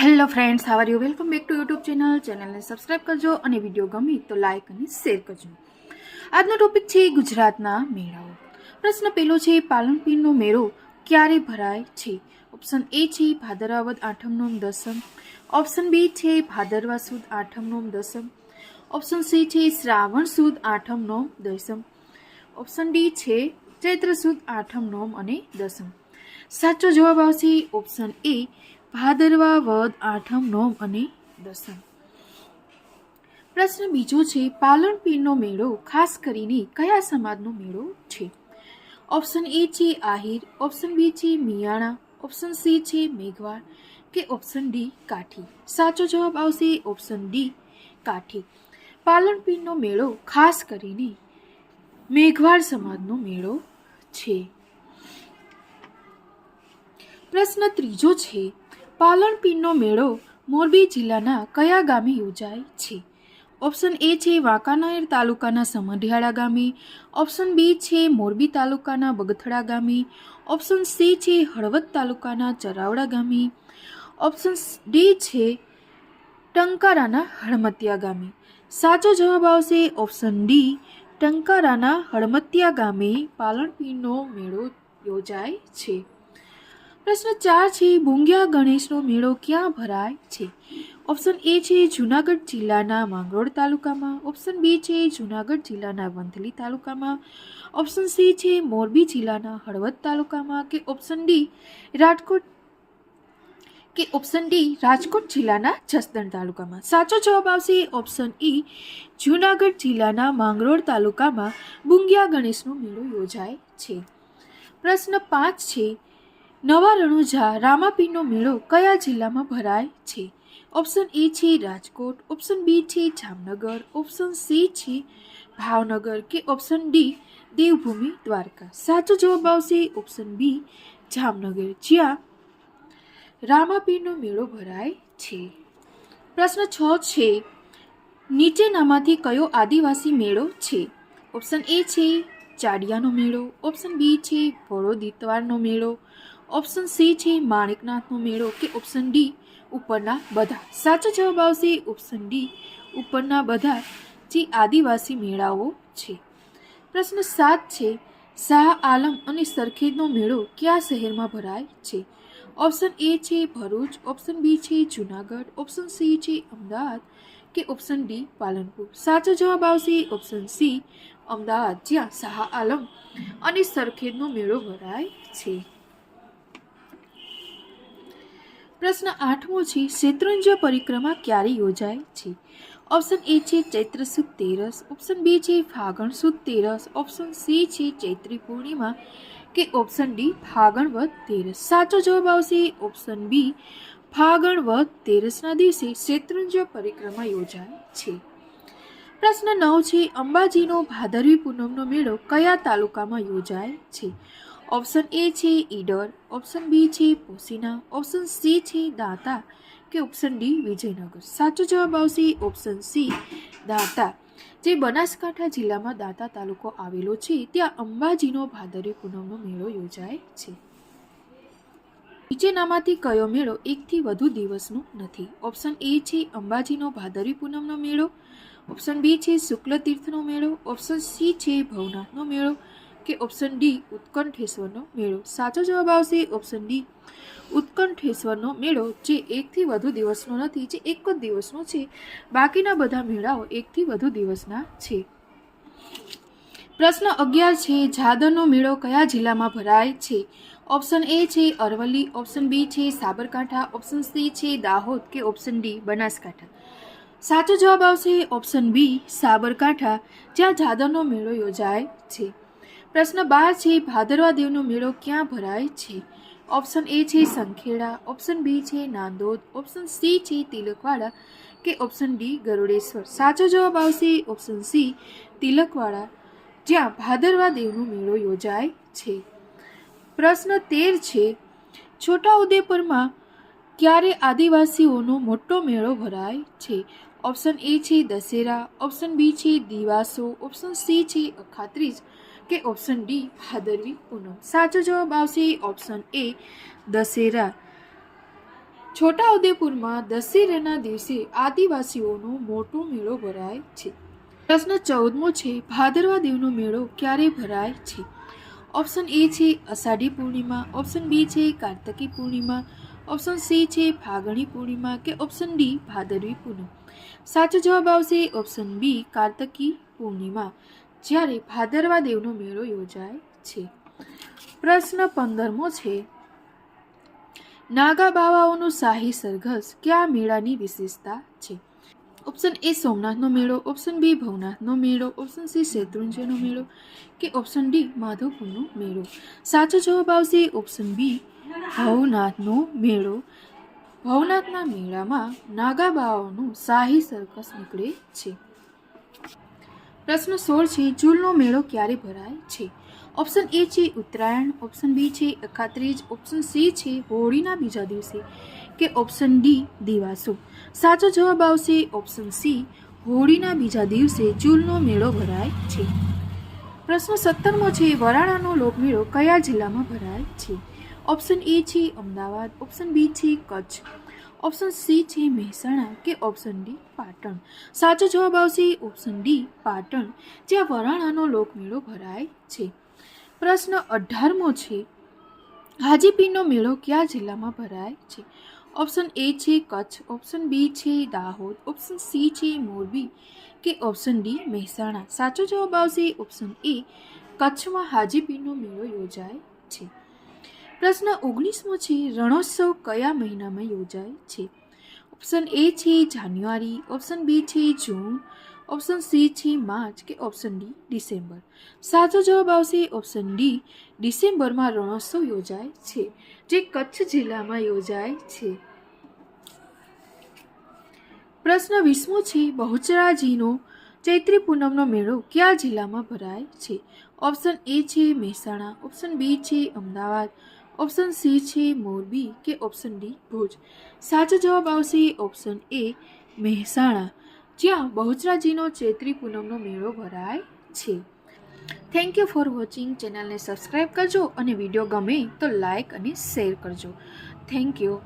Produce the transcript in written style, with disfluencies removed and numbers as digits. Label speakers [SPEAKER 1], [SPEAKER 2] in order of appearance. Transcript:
[SPEAKER 1] Hello friends, how are you? Welcome back to YouTube ચેનલને subscribe કરજો અને video ગમે તો લાઇક અને શેર કરજો. આજનો ટોપિક છે ગુજરાતના મેળાઓ. પ્રશ્ન પહેલો છે, પાલનપુરનો મેળો ક્યારે ભરાય છે? ઓપ્શન એ છે ભાદરવા વદ આઠમનો દસમ, ઓપ્શન બી છે ભાદરવા સુદ આઠમનો દસમ, ઓપ્શન સી છે શ્રાવણ સુદ આઠમનો દસમ, ઓપ્શન ડી છે ચૈત્ર સુદ આઠમનો અને દસમ. સાચો જવાબ આવશે ઓપ્શન એ, ભાદરવા વદ આઠમ નોમ અને દસમ. પ્રશ્ન બીજો છે, પાલનપુરનો મેળો ખાસ કરીને કયા સમાજનો મેળો છે? ઓપ્શન એ છે આહિર, ઓપ્શન બી છે મિયાણા, ઓપ્શન સી છે મેઘવાળ કે ઓપ્શન ડી કાઠી. સાચો જવાબ આવશે ઓપ્શન ડી કાઠી. પાલનપુરનો મેળો ખાસ કરીને મેઘવાળ સમાજનો મેળો છે. પ્રશ્ન ત્રીજો છે, પાલનપુરનો મેળો મોરબી જિલ્લાના કયા ગામે યોજાય છે? ઓપ્શન એ છે વાંકાનેર તાલુકાના સમઢિયાળા ગામે, ઓપ્શન બી છે મોરબી તાલુકાના બગથડા ગામે, ઓપ્શન સી છે હળવદ તાલુકાના ચરાવડા ગામે, ઓપ્શન ડી છે ટંકારાના હળમતિયા ગામે. સાચો જવાબ આવશે ઓપ્શન ડી, ટંકારાના હળમતિયા ગામે પાલનપુરનો મેળો યોજાય છે. પ્રશ્ન 4 છે, ભૂંગિયા ગણેશનો મેળો ક્યાં ભરાય છે? ઓપ્શન એ છે જૂનાગઢ જિલ્લાના માંગરોળ તાલુકામાં, ઓપ્શન બી છે જૂનાગઢ જિલ્લાના વંથલી તાલુકામાં, ઓપ્શન સી છે મોરબી જિલ્લાના હળવદ તાલુકામાં કે ઓપ્શન ડી રાજકોટ જિલ્લાના જસદણ તાલુકામાં. સાચો જવાબ આવશે ઓપ્શન ઈ, જૂનાગઢ જિલ્લાના માંગરોળ તાલુકામાં ભૂંગિયા ગણેશનો મેળો યોજાય છે. પ્રશ્ન 5 છે, નવા રણુજા રામાપીરનો મેળો કયા જિલ્લામાં ભરાય છે? ઓપ્શન એ છે રાજકોટ, ઓપ્શન બી છે જામનગર, ઓપ્શન સી છે ભાવનગર કે ઓપ્શન ડી દેવભૂમિ દ્વારકા. સાચો જવાબ આવશે ઓપ્શન બી જામનગર, જ્યાં રામાપીરનો મેળો ભરાય છે. પ્રશ્ન 6 છે, નીચેનામાંથી કયો આદિવાસી મેળો છે? ઓપ્શન એ છે ચાડિયાનો મેળો, ઓપ્શન બી છે ભોળો-દીતવારનો મેળો, ઓપ્શન સી છે માણેકનાથનો મેળો કે ઓપ્શન ડી ઉપરના બધા. સાચો જવાબ આવશે ઓપ્શન ડી ઉપરના બધા જે આદિવાસી મેળાઓ છે. પ્રશ્ન 7 છે, શાહ આલમ અને સરખેજનો મેળો કયા શહેરમાં ભરાય છે? ઓપ્શન એ છે ભરૂચ, ઓપ્શન બી છે જૂનાગઢ, ઓપ્શન સી છે અમદાવાદ કે ઓપ્શન ડી પાલનપુર. સાચો જવાબ આવશે ઓપ્શન સી અમદાવાદ, જ્યાં શાહ આલમ અને સરખેજનો મેળો ભરાય છે. પ્રશ્ન 8મો છે, શેત્રુંજય પરિક્રમા ક્યારે યોજાય છે? ઓપ્શન એ છે ચૈત્ર સુદ તેરસ, ઓપ્શન બી છે ફાગણ સુદ તેરસ, ઓપ્શન સી છે ચૈત્રી પૂર્ણિમા કે ઓપ્શન ડી ફાગણ વદ તેરસ. સાચો જવાબ આવશે ઓપ્શન બી, ફાગણ વદ તેરસના દિવસે શેત્રુંજય પરિક્રમા યોજાય છે. પ્રશ્ન 9 છે, અંબાજીનો ભાદરવી પૂનમનો મેળો કયા તાલુકામાં યોજાય છે? ઓપ્શન એ છે ઈડર, ઓપ્શન બી છે પોશીના, ઓપ્શન સી છે દાંતા કે ઓપ્શન ડી વિજયનગર. સાચો જવાબ આવશે ઓપ્શન સી દાંતા, જે બનાસકાંઠા જિલ્લામાં દાંતા તાલુકો આવેલો છે, ત્યાં અંબાજીનો ભાદરવી પૂનમનો મેળો યોજાય છે. નીચેનામાંથી કયો મેળો એકથી વધુ દિવસનો નથી? ઓપ્શન એ છે અંબાજીનો ભાદરવી પૂનમનો મેળો, ઓપ્શન બી છે શુક્લ તીર્થનો મેળો, ઓપ્શન સી છે ભવનાથનો મેળો કે ઓપ્શન ડી ઉત્કંઠેશ્વરનો મેળો. સાચો જવાબ આવશે ઓપ્શન ડી ઉત્કંઠેશ્વરનો મેળો, જે એકથી વધુ દિવસનો નથી, જે એક જ દિવસનો છે. બાકીના બધા મેળાઓ એકથી વધુ દિવસના છે. પ્રશ્ન 11 છે, જાદરનો મેળો કયા જિલ્લામાં ભરાય છે? ઓપ્શન એ છે અરવલ્લી, ઓપ્શન બી છે સાબરકાંઠા, ઓપ્શન સી છે દાહોદ કે ઓપ્શન ડી બનાસકાંઠા. સાચો જવાબ આવશે ઓપ્શન બી સાબરકાંઠા, જ્યાં જાદરનો મેળો યોજાય છે. પ્રશ્ન 12 છે, ભાદરવા દેવનો મેળો ક્યાં ભરાય છે? ઓપ્શન એ છે સંખેડા, ઓપ્શન બી છે નાંદોદ, ઓપ્શન સી છે તિલકવાડા કે ઓપ્શન ડી ગરુડેશ્વર. સાચો જવાબ આવશે ઓપ્શન સી તિલકવાડા, જ્યાં ભાદરવા દેવનો મેળો યોજાય છે. પ્રશ્ન 13 છે, છોટાઉદેપુરમાં ક્યારે આદિવાસીઓનો મોટો મેળો ભરાય છે? ઓપ્શન એ છે દશેરા, ઓપ્શન બી છે દિવાસો, ઓપ્શન સી છે અખાત્રીજ કે ઓપ્શન ડી ભાદરવી પૂનમ. સાચો જવાબ આવશે ઓપ્શન એ દશેરા, છોટાઉદેપુરમાં દશેરાના દિવસે આદિવાસીઓનો મોટો મેળો ભરાય છે. પ્રશ્ન 14મો છે, ભાદરવા દેવનો મેળો ક્યારે ભરાય છે? ઓપ્શન એ છે અષાઢી પૂર્ણિમા, ઓપ્શન બી છે કાર્તકી પૂર્ણિમા, ઓપ્શન સી છે ફાગણી પૂર્ણિમા કે ઓપ્શન ડી ભાદરવી પૂનમ. સાચો જવાબ આવશે ઓપ્શન બી કાર્તકી પૂર્ણિમા, જ્યારે ભાદરવા દેવનો મેળો યોજાય છે. પ્રશ્ન 15મો છે, નાગા બાવાઓનું શાહી સરઘસ કયા મેળાની વિશેષતા છે? ઓપ્શન એ સોમનાથનો મેળો, ઓપ્શન બી ભવનાથનો મેળો, ઓપ્શન સી શેત્રુંજયનો મેળો કે ઓપ્શન ડી માધવપુરનો મેળો. સાચો જવાબ આવશે ઓપ્શન બી ભવનાથનો મેળો. ભવનાથના મેળામાં નાગા બાવાઓનું શાહી સરઘસ નીકળે છે. પ્રશ્ન 16 છે, જૂલનો મેળો ક્યારે ભરાય છે? ઓપ્શન એ છે ઉત્તરાયણ, ઓપ્શન બી છે અખાત્રીજ, ઓપ્શન સી છે હોળીના બીજા દિવસે કે ઓપ્શન ડી દિવાસો. સાચો જવાબ આવશે ઓપ્શન સી હોળીના બીજા દિવસે જૂલનો મેળો ભરાય છે. પ્રશ્ન 17મો છે, વરાણાનો લોકમેળો કયા જિલ્લામાં ભરાય છે? ઓપ્શન એ છે અમદાવાદ, ઓપ્શન બી છે કચ્છ, ઓપ્શન સી છે મહેસાણા કે ઓપ્શન ડી પાટણ. સાચો જવાબ આવશે ઓપ્શન ડી પાટણ, જ્યાં વરાણાનો લોકમેળો ભરાય છે. પ્રશ્ન 18મો છે, હાજીપીરનો મેળો કયા જિલ્લામાં ભરાય છે? ઓપ્શન એ છે કચ્છ, ઓપ્શન બી છે દાહોદ, ઓપ્શન સી છે મોરબી કે ઓપ્શન ડી મહેસાણા. સાચો જવાબ આવશે ઓપ્શન એ કચ્છમાં હાજીપીરનો મેળો યોજાય છે. પ્રશ્ન 19મો છે, રણોત્સવ કયા મહિનામાં યોજાય છે? ઓપ્શન એ છે જાન્યુઆરી, ઓપ્શન બી છે જૂન, ઓપ્શન સી છે માર્ચ કે ઓપ્શન ડી ડિસેમ્બર. સાચો જવાબ આવશે ઓપ્શન ડી ડિસેમ્બરમાં રણોત્સવ યોજાય છે, જે કચ્છ જિલ્લામાં યોજાય છે. પ્રશ્ન 20મો છે, બહુચરાજીનો ચૈત્રી પૂનમનો મેળો કયા જિલ્લામાં ભરાય છે? ઓપ્શન એ છે મહેસાણા, ઓપ્શન બી છે અમદાવાદ, ઓપ્શન સી છે મોરબી કે ઓપ્શન ડી ભુજ. સાચો જવાબ આવશે ઓપ્શન એ મહેસાણા, જ્યાં બહુચરાજીનો ચૈત્રી પૂનમનો મેળો ભરાય છે. Thank you for watching. ચેનલને સબસ્ક્રાઈબ કરજો અને વિડીયો ગમે તો લાઈક અને શેર કરજો. Thank you.